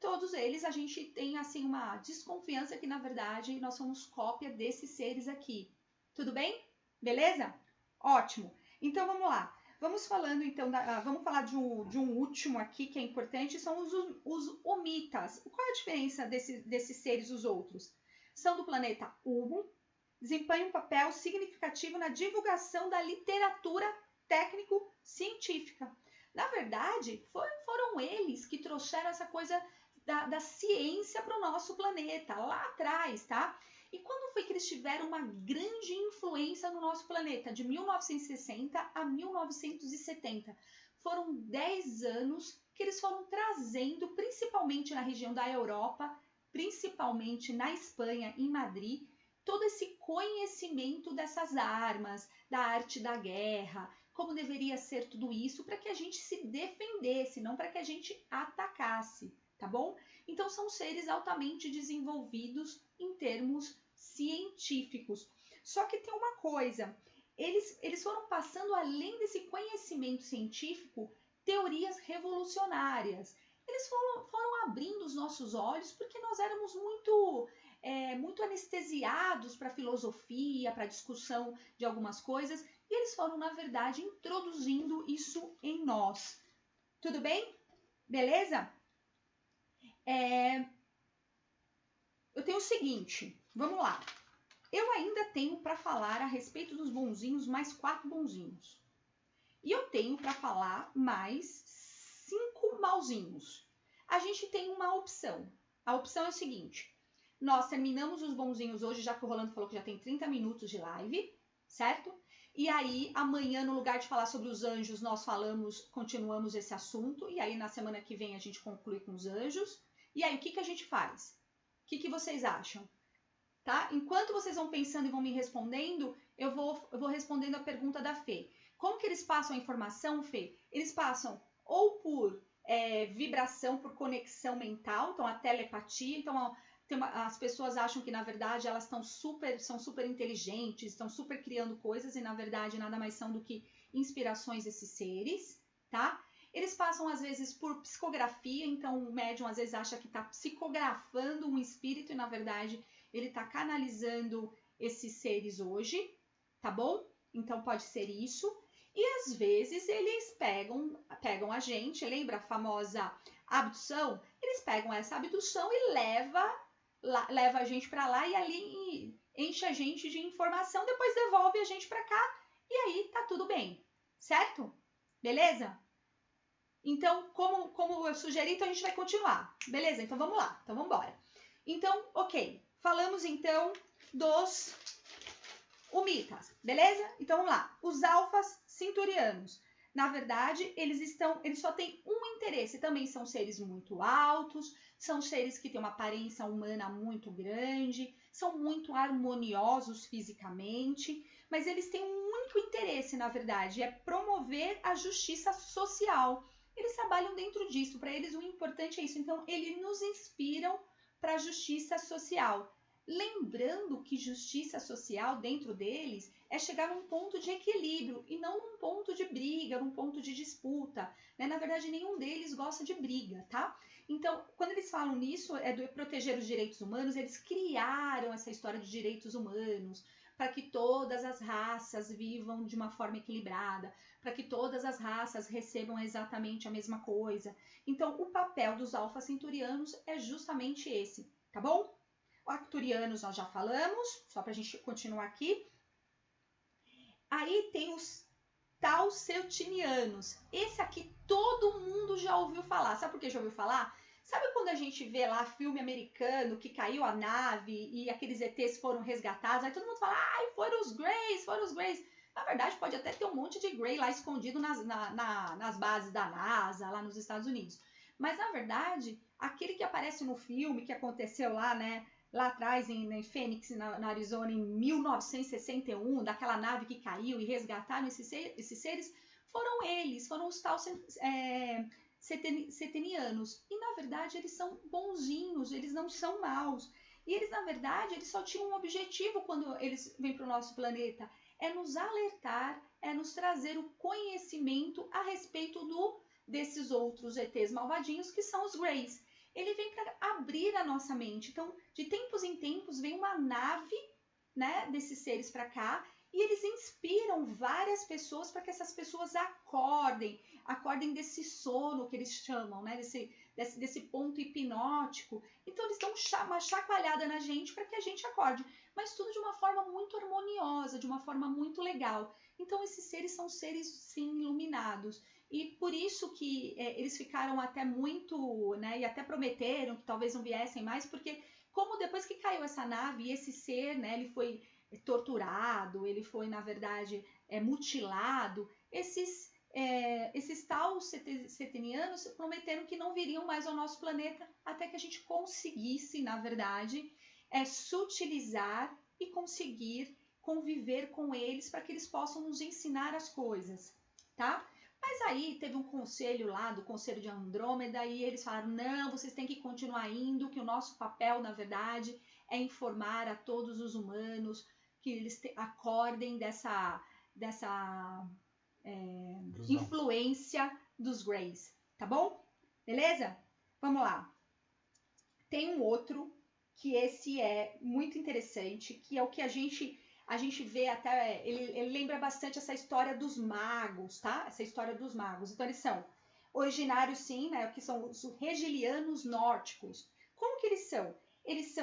Todos eles a gente tem assim uma desconfiança que na verdade nós somos cópia desses seres aqui. Tudo bem? Beleza? Ótimo. Então vamos lá. Vamos falando então, vamos falar de um último aqui que é importante, são os Omitas. Qual é a diferença desses seres, os outros? São do planeta Humo, desempenham um papel significativo na divulgação da literatura técnico-científica. Na verdade, foram eles que trouxeram essa coisa da ciência para o nosso planeta, lá atrás, tá? E quando foi que eles tiveram uma grande influência no nosso planeta? De 1960 a 1970. Foram 10 anos que eles foram trazendo, principalmente na região da Europa, principalmente na Espanha, em Madrid, todo esse conhecimento dessas armas, da arte da guerra, como deveria ser tudo isso para que a gente se defendesse, não para que a gente atacasse, tá bom? Então são seres altamente desenvolvidos em termos científicos. Só que tem uma coisa, eles foram passando além desse conhecimento científico, teorias revolucionárias. Eles foram abrindo os nossos olhos porque nós éramos muito anestesiados para a filosofia, para a discussão de algumas coisas, e eles foram, na verdade, introduzindo isso em nós. Tudo bem? Beleza? Eu tenho o seguinte, vamos lá. Eu ainda tenho para falar a respeito dos bonzinhos mais 4 bonzinhos. E eu tenho para falar mais 5 malzinhos. A gente tem uma opção. A opção é o seguinte. Nós terminamos os bonzinhos hoje, já que o Rolando falou que já tem 30 minutos de live, certo? E aí, amanhã, no lugar de falar sobre os anjos, nós continuamos esse assunto. E aí, na semana que vem, a gente conclui com os anjos. E aí, o que a gente faz? O que vocês acham? Tá? Enquanto vocês vão pensando e vão me respondendo, eu vou respondendo a pergunta da Fê. Como que eles passam a informação, Fê? Eles passam ou por vibração, por conexão mental, então a telepatia. Então, as pessoas acham que, na verdade, elas são super inteligentes, estão super criando coisas e, na verdade, nada mais são do que inspirações desses seres, tá? Eles passam, às vezes, por psicografia, então o médium, às vezes, acha que está psicografando um espírito e, na verdade, ele está canalizando esses seres hoje, tá bom? Então, pode ser isso. E, às vezes, eles pegam a gente, lembra a famosa abdução? Eles pegam essa abdução e leva a gente para lá e ali enche a gente de informação, depois devolve a gente para cá e aí tá tudo bem, certo? Beleza? Então, como eu sugeri, então a gente vai continuar. Beleza? Então vamos lá. Então vamos embora. Então, ok. Falamos então dos Omitas, beleza? Então vamos lá. Os alfas cinturianos. Na verdade, eles só têm um interesse. Também são seres muito altos, são seres que têm uma aparência humana muito grande, são muito harmoniosos fisicamente, mas eles têm um único interesse, na verdade, é promover a justiça social. Eles trabalham dentro disso, para eles o importante é isso. Então, eles nos inspiram para a justiça social. lembrando que justiça social dentro deles é chegar num ponto de equilíbrio e não num ponto de briga, num ponto de disputa, né? Na verdade, nenhum deles gosta de briga, tá? Então, quando eles falam nisso, é de proteger os direitos humanos, eles criaram essa história de direitos humanos para que todas as raças vivam de uma forma equilibrada, para que todas as raças recebam exatamente a mesma coisa. Então, o papel dos alfa-centurianos é justamente esse, tá bom? Arcturianos nós já falamos, só para a gente continuar aqui. Aí tem os Talceutinianos. Esse aqui todo mundo já ouviu falar. Sabe por que já ouviu falar? Sabe quando a gente vê lá filme americano que caiu a nave e aqueles ETs foram resgatados? Aí todo mundo fala, ai, foram os Greys, foram os Greys. Na verdade, pode até ter um monte de Grey lá escondido nas bases da NASA, lá nos Estados Unidos. Mas, na verdade, aquele que aparece no filme, que aconteceu lá, né? Lá atrás, em Phoenix, na Arizona, em 1961, daquela nave que caiu e resgataram esses seres, foram eles, foram os setenianos. E, na verdade, eles são bonzinhos, eles não são maus. E eles, na verdade, eles só tinham um objetivo quando eles vêm para o nosso planeta, é nos alertar, é nos trazer o conhecimento a respeito desses outros ETs malvadinhos, que são os Greys. Ele vem para abrir a nossa mente. Então, de tempos em tempos, vem uma nave, né, desses seres para cá, e eles inspiram várias pessoas para que essas pessoas acordem desse sono que eles chamam, né, desse ponto hipnótico. Então, eles dão uma chacoalhada na gente para que a gente acorde, mas tudo de uma forma muito harmoniosa, de uma forma muito legal. Então, esses seres são seres, sim, iluminados. E por isso que eles ficaram até muito, né, e até prometeram que talvez não viessem mais, porque como depois que caiu essa nave, esse ser, né, ele foi torturado, ele foi, na verdade, mutilado, esses setenianos prometeram que não viriam mais ao nosso planeta até que a gente conseguisse, na verdade, sutilizar e conseguir conviver com eles para que eles possam nos ensinar as coisas, tá? Mas aí teve um conselho lá, do Conselho de Andrômeda, e eles falaram, não, vocês têm que continuar indo, que o nosso papel, na verdade, é informar a todos os humanos, que eles acordem dessa influência dos Greys, tá bom? Beleza? Vamos lá. Tem um outro, que esse é muito interessante, que é o que a gente vê até, ele lembra bastante essa história dos magos, tá? Essa história dos magos. Então, eles são originários, sim, né? Que são os regilianos nórdicos. Como que eles são? Eles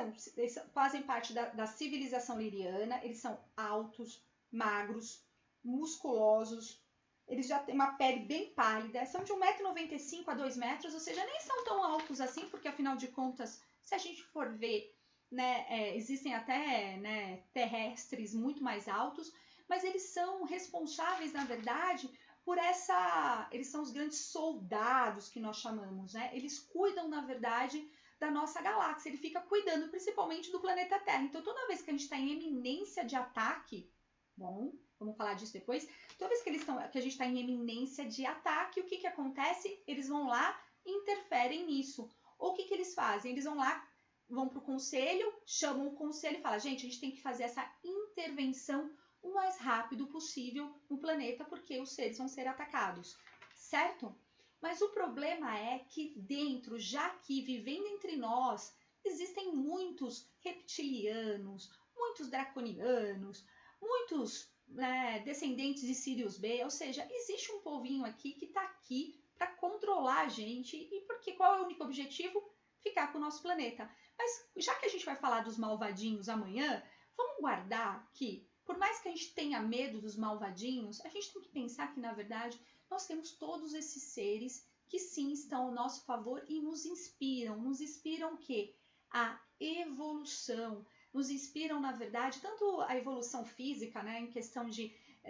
fazem parte da civilização liriana, eles são altos, magros, musculosos, eles já têm uma pele bem pálida, são de 1,95 m a 2 metros, ou seja, nem são tão altos assim, porque afinal de contas, se a gente for ver, né, existem até, né, terrestres muito mais altos, mas eles são responsáveis, na verdade, por eles são os grandes soldados que nós chamamos, né? Eles cuidam, na verdade, da nossa galáxia, ele fica cuidando principalmente do planeta Terra. Então, toda vez que a gente está em eminência de ataque, bom, vamos falar disso depois, toda vez que a gente está em eminência de ataque, o que acontece? Eles vão lá e interferem nisso. Ou o que eles fazem? Eles vão lá, vão para o conselho, chamam o conselho e falam, gente, a gente tem que fazer essa intervenção o mais rápido possível no planeta, porque os seres vão ser atacados, certo? Mas o problema é que dentro, já que vivendo entre nós, existem muitos reptilianos, muitos draconianos, muitos, né, descendentes de Sirius B, ou seja, existe um povinho aqui que está aqui para controlar a gente, e porque qual é o único objetivo? Ficar com o nosso planeta. Mas já que a gente vai falar dos malvadinhos amanhã, vamos guardar que, por mais que a gente tenha medo dos malvadinhos, a gente tem que pensar que, na verdade, nós temos todos esses seres que sim estão ao nosso favor e nos inspiram. Nos inspiram o quê? A evolução. Nos inspiram, na verdade, tanto a evolução física, né, em questão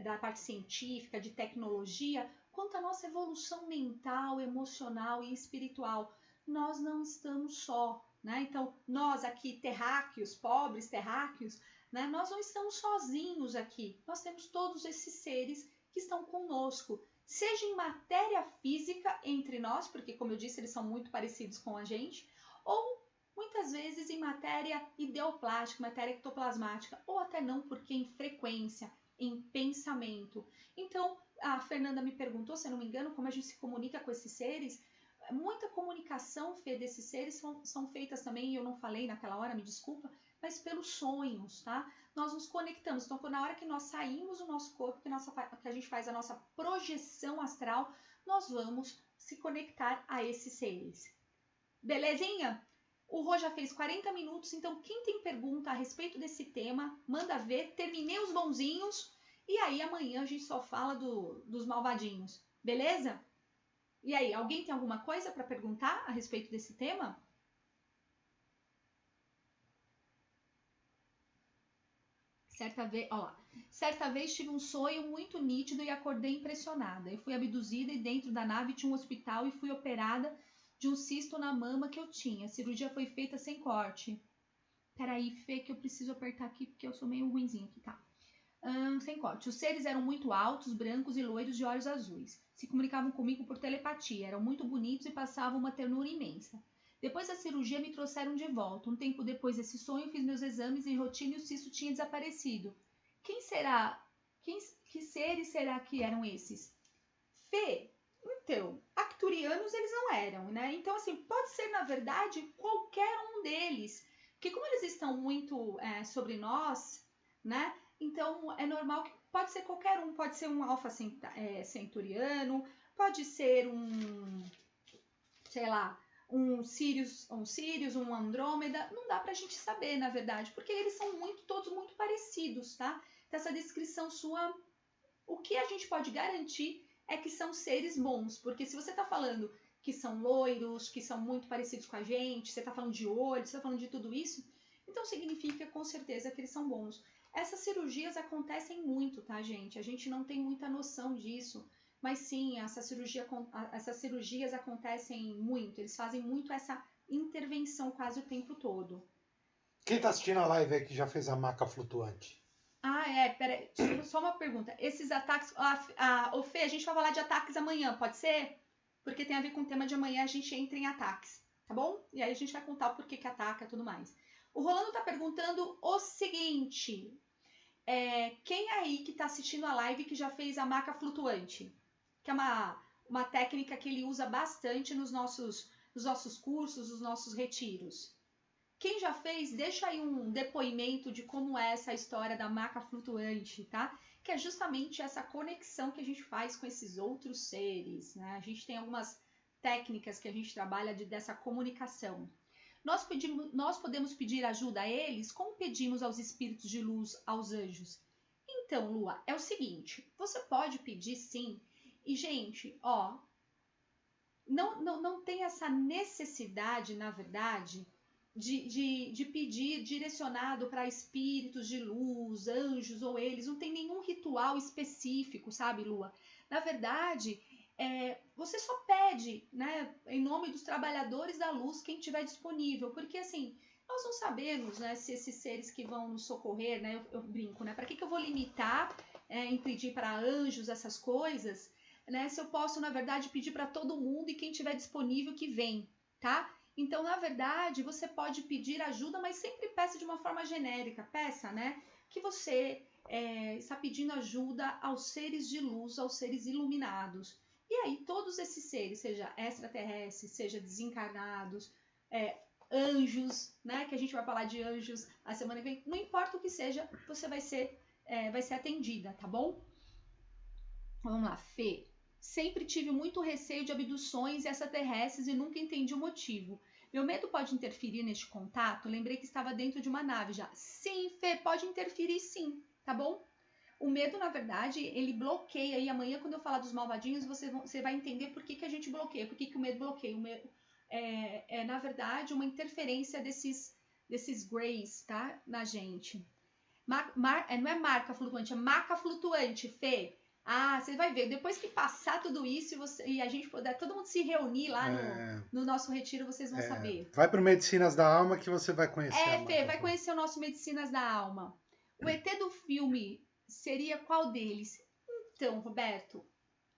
da parte científica, de tecnologia, quanto a nossa evolução mental, emocional e espiritual. Nós não estamos só, né? Então, nós aqui, terráqueos, pobres terráqueos, né, nós não estamos sozinhos aqui. Nós temos todos esses seres que estão conosco, seja em matéria física entre nós, porque, como eu disse, eles são muito parecidos com a gente, ou muitas vezes em matéria ideoplástica, matéria ectoplasmática, ou até não, porque em frequência, em pensamento. Então, a Fernanda me perguntou, se eu não me engano, como a gente se comunica com esses seres. Muita comunicação, Fê, desses seres são feitas também, eu não falei naquela hora, me desculpa, mas pelos sonhos, tá? Nós nos conectamos. Então, na hora que nós saímos do nosso corpo, que a gente faz a nossa projeção astral, nós vamos se conectar a esses seres. Belezinha? O Rô já fez 40 minutos, então quem tem pergunta a respeito desse tema, manda ver. Terminei os bonzinhos e aí amanhã a gente só fala dos malvadinhos. Beleza? E aí, alguém tem alguma coisa para perguntar a respeito desse tema? Certa vez tive um sonho muito nítido e acordei impressionada. Eu fui abduzida e dentro da nave tinha um hospital e fui operada de um cisto na mama que eu tinha. A cirurgia foi feita sem corte. Peraí, Fê, que eu preciso apertar aqui porque eu sou meio ruinzinho aqui, tá? Sem corte. Os seres eram muito altos, brancos e loiros de olhos azuis. Se comunicavam comigo por telepatia, eram muito bonitos e passavam uma ternura imensa. Depois da cirurgia me trouxeram de volta. Um tempo depois desse sonho fiz meus exames em rotina e o cisto tinha desaparecido. Quem será? Que seres será que eram esses? Fê, então, arcturianos eles não eram, né? Então, assim, pode ser, na verdade, qualquer um deles. Porque como eles estão muito sobre nós, né? Então, é normal que pode ser qualquer um. Pode ser um alfa centuriano, pode ser sei lá, um Sirius, um Andrômeda. Não dá pra gente saber, na verdade, porque eles são todos muito parecidos, tá? Então, essa descrição sua, o que a gente pode garantir é que são seres bons, porque se você tá falando que são loiros, que são muito parecidos com a gente, você tá falando de olho, você tá falando de tudo isso, então significa com certeza que eles são bons. Essas cirurgias acontecem muito, tá, gente? A gente não tem muita noção disso, mas sim, essas cirurgias acontecem muito, eles fazem muito essa intervenção quase o tempo todo. Quem tá assistindo a live aí que já fez a maca flutuante? Peraí, só uma pergunta. Esses ataques. Ô Fê, a gente vai falar de ataques amanhã, pode ser? Porque tem a ver com o tema de amanhã, a gente entra em ataques, tá bom? E aí a gente vai contar o porquê que ataca e tudo mais. O Rolando tá perguntando o seguinte: quem aí que tá assistindo a live que já fez a maca flutuante? Que é uma técnica que ele usa bastante nos nossos cursos, nos nossos retiros. Quem já fez, deixa aí um depoimento de como é essa história da maca flutuante, tá? Que é justamente essa conexão que a gente faz com esses outros seres, né? A gente tem algumas técnicas que a gente trabalha dessa comunicação. Nós podemos pedir ajuda a eles como pedimos aos espíritos de luz, aos anjos. Então, Lua, é o seguinte, você pode pedir sim, e gente, não tem essa necessidade, na verdade, de pedir direcionado para espíritos de luz, anjos ou eles, não tem nenhum ritual específico, sabe, Lua? Na verdade, você só pede, né, em nome dos trabalhadores da luz, quem tiver disponível, porque assim, nós não sabemos, né, se esses seres que vão nos socorrer, né, eu brinco, né, para que eu vou limitar em pedir para anjos essas coisas, né, se eu posso, na verdade, pedir para todo mundo e quem tiver disponível que vem, tá? Então, na verdade, você pode pedir ajuda, mas sempre peça de uma forma genérica. Peça, né? Que você está pedindo ajuda aos seres de luz, aos seres iluminados. E aí, todos esses seres, seja extraterrestres, seja desencarnados, anjos, né? Que a gente vai falar de anjos a semana que vem. Não importa o que seja, você vai ser atendida, tá bom? Vamos lá, Fê. Sempre tive muito receio de abduções extraterrestres e nunca entendi o motivo. Meu medo pode interferir neste contato? Lembrei que estava dentro de uma nave já. Sim, Fê, pode interferir sim, tá bom? O medo, na verdade, ele bloqueia. E amanhã, quando eu falar dos malvadinhos, você vai entender por que a gente bloqueia, por que o medo bloqueia. O medo na verdade, uma interferência desses greys, tá? Na gente. Não é marca flutuante, é maca flutuante, Fê. Você vai ver, depois que passar tudo isso e a gente puder, todo mundo se reunir lá no nosso retiro, vocês vão saber. Vai pro Medicinas da Alma que você vai conhecer. Fê, vai conhecer o nosso Medicinas da Alma. O ET do filme seria qual deles? Então, Roberto,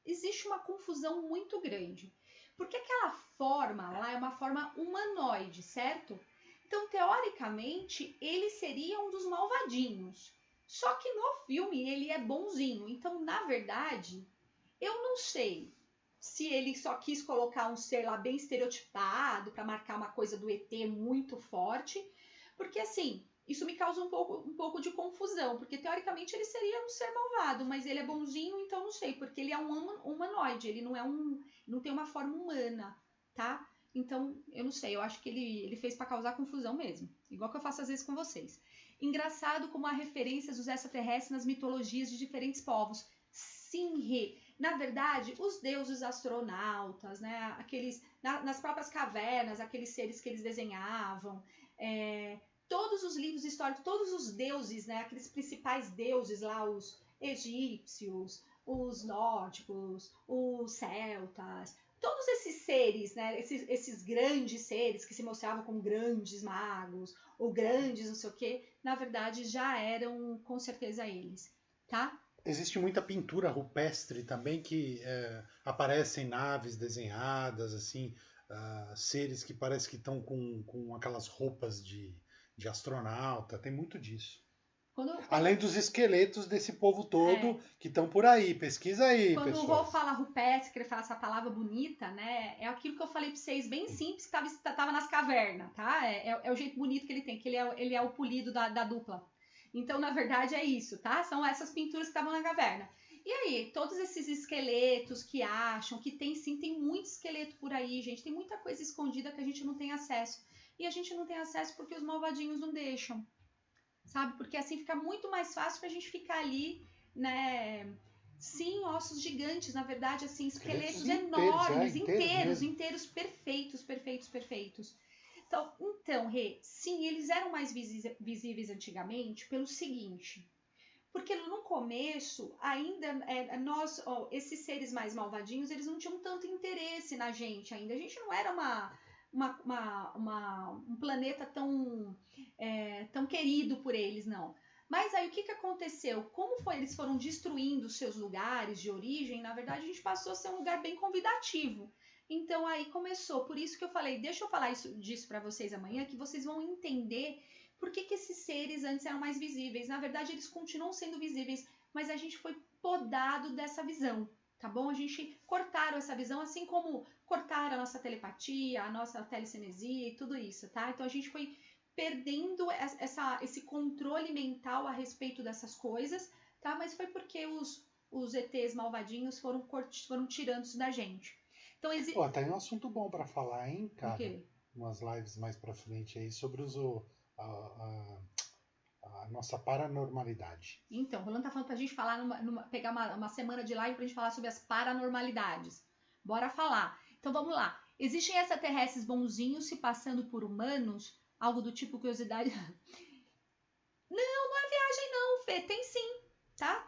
existe uma confusão muito grande. Porque aquela forma lá é uma forma humanoide, certo? Então, teoricamente, ele seria um dos malvadinhos. Só que no filme ele é bonzinho. Então, na verdade, eu não sei se ele só quis colocar um ser lá bem estereotipado para marcar uma coisa do ET muito forte, porque assim, isso me causa um pouco de confusão, porque teoricamente ele seria um ser malvado, mas ele é bonzinho, então não sei, porque ele é um humanoide, ele não tem uma forma humana, tá? Então, eu não sei, eu acho que ele fez para causar confusão mesmo, igual que eu faço às vezes com vocês. Engraçado como há referências dos extraterrestres nas mitologias de diferentes povos. Sim, Rê. Na verdade, os deuses astronautas, né, nas próprias cavernas, aqueles seres que eles desenhavam, todos os livros históricos, todos os deuses, né, aqueles principais deuses lá, os egípcios, os nórdicos, os celtas, todos esses seres, né, esses grandes seres que se mostravam como grandes magos ou grandes não sei o quê, na verdade já eram com certeza eles, tá? Existe muita pintura rupestre também que aparecem naves desenhadas, assim, seres que parece que estão com aquelas roupas de astronauta. Tem muito disso. Além dos esqueletos desse povo todo que estão por aí. Pesquisa aí, quando pessoal. Quando o Rô fala rupestre, que ele fala essa palavra bonita, né? É aquilo que eu falei pra vocês, bem simples, que tava nas cavernas, tá? É o jeito bonito que ele tem, que ele é o polido da dupla. Então, na verdade, é isso, tá? São essas pinturas que estavam na caverna. E aí, todos esses esqueletos que acham, que tem sim, tem muito esqueleto por aí, gente. Tem muita coisa escondida que a gente não tem acesso. E a gente não tem acesso porque os malvadinhos não deixam, sabe? Porque assim fica muito mais fácil pra gente ficar ali, né? Sim, ossos gigantes, na verdade, assim, esqueletos enormes, inteiros, perfeitos. Então, Rê, sim, eles eram mais visíveis antigamente pelo seguinte, porque no começo, ainda, esses seres mais malvadinhos, eles não tinham tanto interesse na gente ainda. A gente não era um planeta tão querido por eles, não. Mas aí o que aconteceu? Como eles foram destruindo seus lugares de origem, na verdade a gente passou a ser um lugar bem convidativo. Então aí começou, por isso que eu falei, deixa eu falar disso para vocês amanhã, que vocês vão entender por que esses seres antes eram mais visíveis. Na verdade eles continuam sendo visíveis, mas a gente foi podado dessa visão, tá bom? A gente cortaram essa visão, assim como cortaram a nossa telepatia, a nossa telecinesia e tudo isso, tá? Então a gente foi perdendo esse controle mental a respeito dessas coisas, tá? Mas foi porque os ETs malvadinhos foram tirando isso da gente. Então, tá aí um assunto bom para falar, hein, cara? O quê? Umas lives mais pra frente aí sobre a nossa paranormalidade. Então, o Rolando tá falando pra gente falar, pegar uma semana de live pra gente falar sobre as paranormalidades. Bora falar. Então vamos lá. Existem extraterrestres bonzinhos se passando por humanos? Algo do tipo curiosidade. Não é viagem não, Fê. Tem sim, tá?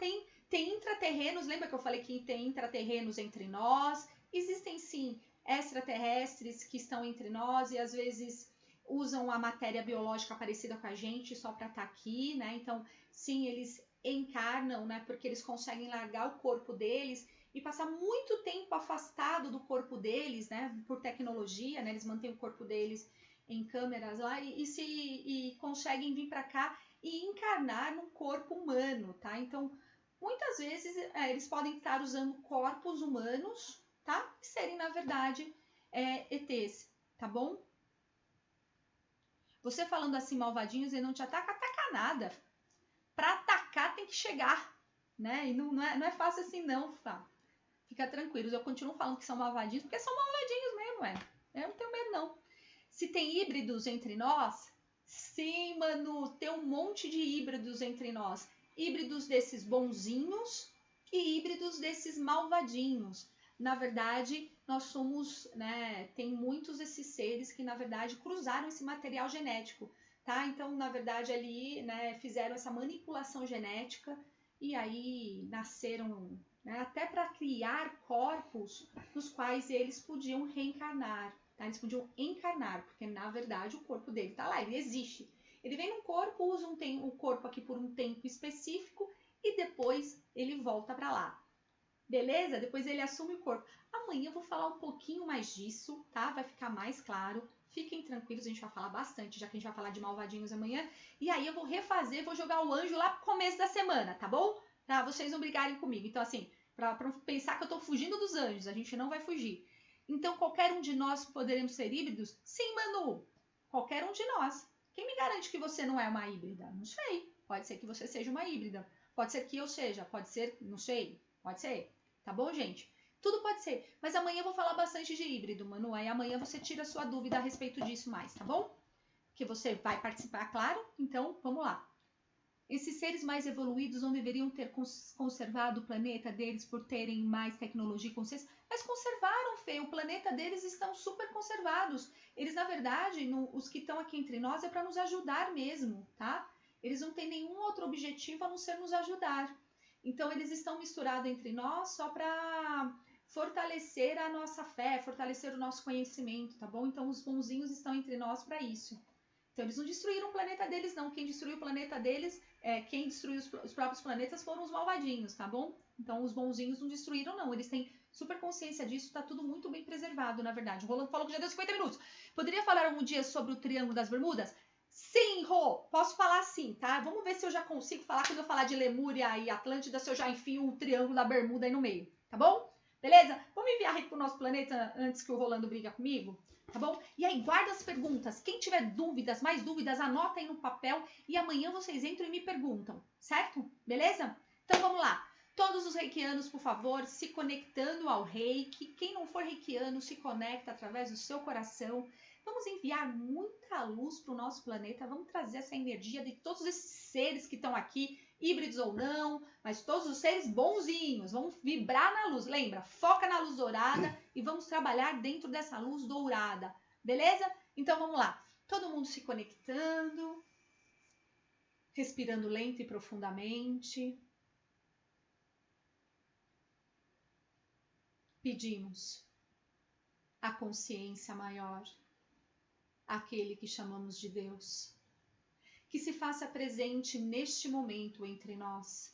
Tem intraterrenos. Lembra que eu falei que tem intraterrenos entre nós? Existem sim extraterrestres que estão entre nós e às vezes usam a matéria biológica parecida com a gente só para estar aqui, né? Então, sim, eles encarnam, né? Porque eles conseguem largar o corpo deles e passar muito tempo afastado do corpo deles, né? Por tecnologia, né? Eles mantêm o corpo deles em câmeras lá e conseguem vir para cá e encarnar num corpo humano, tá? Então, muitas vezes eles podem estar usando corpos humanos, tá? Que serem, na verdade, ETs, tá bom? Você falando assim, malvadinhos, ele não te ataca nada. Pra atacar tem que chegar, né? E não é fácil assim não, tá? Fica tranquilos, eu continuo falando que são malvadinhos, porque são malvadinhos mesmo, Eu não tenho medo, não. Se tem híbridos entre nós, sim, Manu, tem um monte de híbridos entre nós. Híbridos desses bonzinhos e híbridos desses malvadinhos. Na verdade, nós somos, né, tem muitos desses seres que, na verdade, cruzaram esse material genético, tá? Então, na verdade, ali, né, fizeram essa manipulação genética e aí nasceram, né, até para criar corpos nos quais eles podiam reencarnar, tá? Eles podiam encarnar, porque, na verdade, o corpo dele tá lá, ele existe. Ele vem num corpo, usa o corpo aqui por um tempo específico e depois ele volta para lá. Beleza? Depois ele assume o corpo. A Amanhã eu vou falar um pouquinho mais disso, tá? Vai ficar mais claro. Fiquem tranquilos, a gente vai falar bastante, já que a gente vai falar de malvadinhos amanhã. E aí eu vou refazer, vou jogar o anjo lá pro começo da semana, tá bom? Pra vocês não brigarem comigo. Então, assim, pra pensar que eu tô fugindo dos anjos, a gente não vai fugir. Então, qualquer um de nós poderemos ser híbridos? Sim, Manu, qualquer um de nós. Quem me garante que você não é uma híbrida? Não sei. Pode ser que você seja uma híbrida. Pode ser que eu seja. Pode ser, não sei. Pode ser. Tá bom, gente? Tudo pode ser. Mas amanhã eu vou falar bastante de híbrido, Manu. Aí amanhã você tira a sua dúvida a respeito disso mais, tá bom? Porque você vai participar, claro. Então, vamos lá. Esses seres mais evoluídos não deveriam ter conservado o planeta deles por terem mais tecnologia e consciência, mas conservaram, Fê. O planeta deles estão super conservados. Eles, na verdade, os que estão aqui entre nós é para nos ajudar mesmo, tá? Eles não têm nenhum outro objetivo a não ser nos ajudar. Então, eles estão misturados entre nós só para fortalecer a nossa fé, fortalecer o nosso conhecimento, tá bom? Então, os bonzinhos estão entre nós para isso. Então, eles não destruíram o planeta deles, não. Quem destruiu o planeta deles, quem destruiu os próprios planetas foram os malvadinhos, tá bom? Então, os bonzinhos não destruíram, não. Eles têm super consciência disso, tá tudo muito bem preservado, na verdade. O Rolando falou que já deu 50 minutos. Poderia falar algum dia sobre o Triângulo das Bermudas? Sim, Rô, posso falar sim, tá? Vamos ver se eu já consigo falar, quando eu falar de Lemúria e Atlântida, se eu já enfio o Triângulo da Bermuda aí no meio, tá bom? Beleza? Vamos enviar aí pro nosso planeta antes que o Rolando briga comigo? Tá bom? E aí, guarda as perguntas. Quem tiver dúvidas, mais dúvidas, anota aí no papel e amanhã vocês entram e me perguntam, certo? Beleza? Então, vamos lá. Todos os reikianos, por favor, se conectando ao reiki. Quem não for reikiano, se conecta através do seu coração. Vamos enviar muita luz para o nosso planeta. Vamos trazer essa energia de todos esses seres que estão aqui, híbridos ou não, mas todos os seres bonzinhos. Vamos vibrar na luz. Lembra? Foca na luz dourada e vamos trabalhar dentro dessa luz dourada. Beleza? Então vamos lá. Todo mundo se conectando, respirando lento e profundamente. Pedimos a consciência maior, aquele que chamamos de Deus, que se faça presente neste momento entre nós,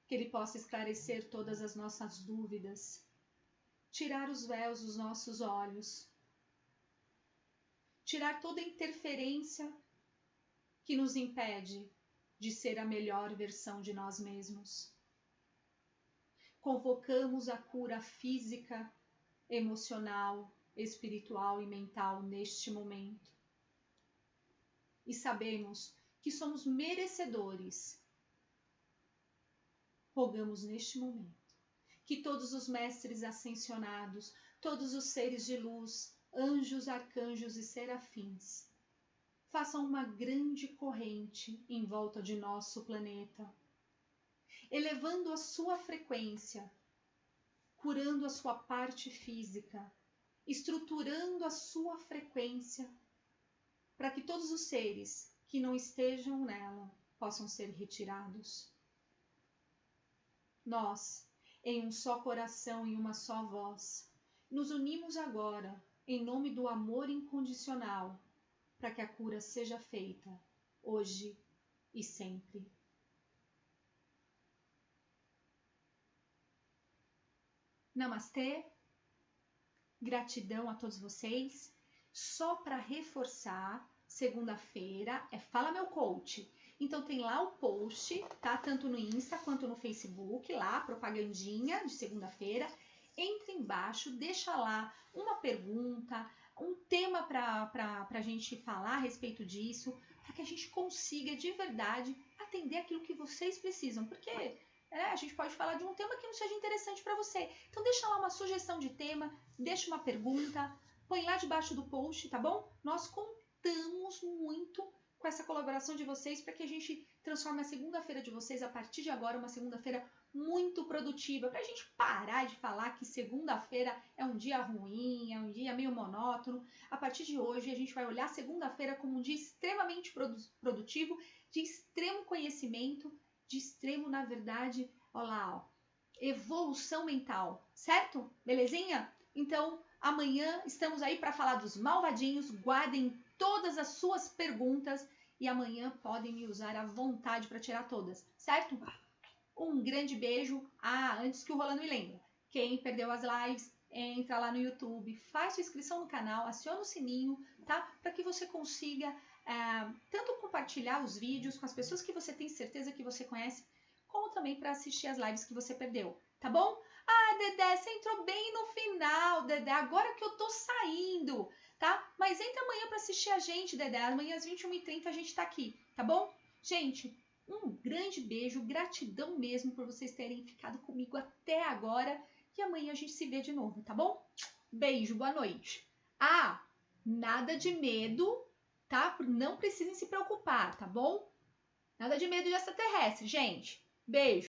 que Ele possa esclarecer todas as nossas dúvidas, tirar os véus dos nossos olhos, tirar toda interferência que nos impede de ser a melhor versão de nós mesmos. Convocamos a cura física, emocional, espiritual e mental neste momento. E sabemos que somos merecedores. Rogamos neste momento que todos os mestres ascensionados, todos os seres de luz, anjos, arcanjos e serafins, façam uma grande corrente em volta de nosso planeta, elevando a sua frequência, curando a sua parte física, estruturando a sua frequência, para que todos os seres que não estejam nela possam ser retirados. Nós, em um só coração e uma só voz, nos unimos agora em nome do amor incondicional, para que a cura seja feita, hoje e sempre. Namastê, gratidão a todos vocês. Só para reforçar, segunda-feira é Fala Meu Coach. Então tem lá o post, tá? Tanto no Insta quanto no Facebook, lá, propagandinha de segunda-feira. Entre embaixo, deixa lá uma pergunta, um tema para a gente falar a respeito disso, para que a gente consiga de verdade atender aquilo que vocês precisam. Porque a gente pode falar de um tema que não seja interessante para você. Então deixa lá uma sugestão de tema, deixa uma pergunta, põe lá debaixo do post, tá bom? Nós contamos muito com essa colaboração de vocês para que a gente transforme a segunda-feira de vocês, a partir de agora, uma segunda-feira muito produtiva, para a gente parar de falar que segunda-feira é um dia ruim, é um dia meio monótono. A partir de hoje, a gente vai olhar segunda-feira como um dia extremamente produtivo, de extremo conhecimento, de extremo, na verdade, olha lá, ó, evolução mental, certo? Belezinha? Então, amanhã estamos aí para falar dos malvadinhos. Guardem todas as suas perguntas e amanhã podem me usar à vontade para tirar todas, certo? Um grande beijo. Antes que o Rolando me lembre, Quem perdeu as lives, entra lá no YouTube, faz sua inscrição no canal, aciona o sininho, tá? Para que você consiga tanto compartilhar os vídeos com as pessoas que você tem certeza que você conhece, como também para assistir as lives que você perdeu, tá bom? Ah, Dedé, você entrou bem no final, Dedé, agora que eu tô saindo, tá? Mas entra amanhã para assistir a gente, Dedé, amanhã às 21h30 a gente tá aqui, tá bom? Gente, um grande beijo, gratidão mesmo por vocês terem ficado comigo até agora e amanhã a gente se vê de novo, tá bom? Beijo, boa noite. Ah, nada de medo, tá? Não precisem se preocupar, tá bom? Nada de medo de extraterrestre, gente. Beijo.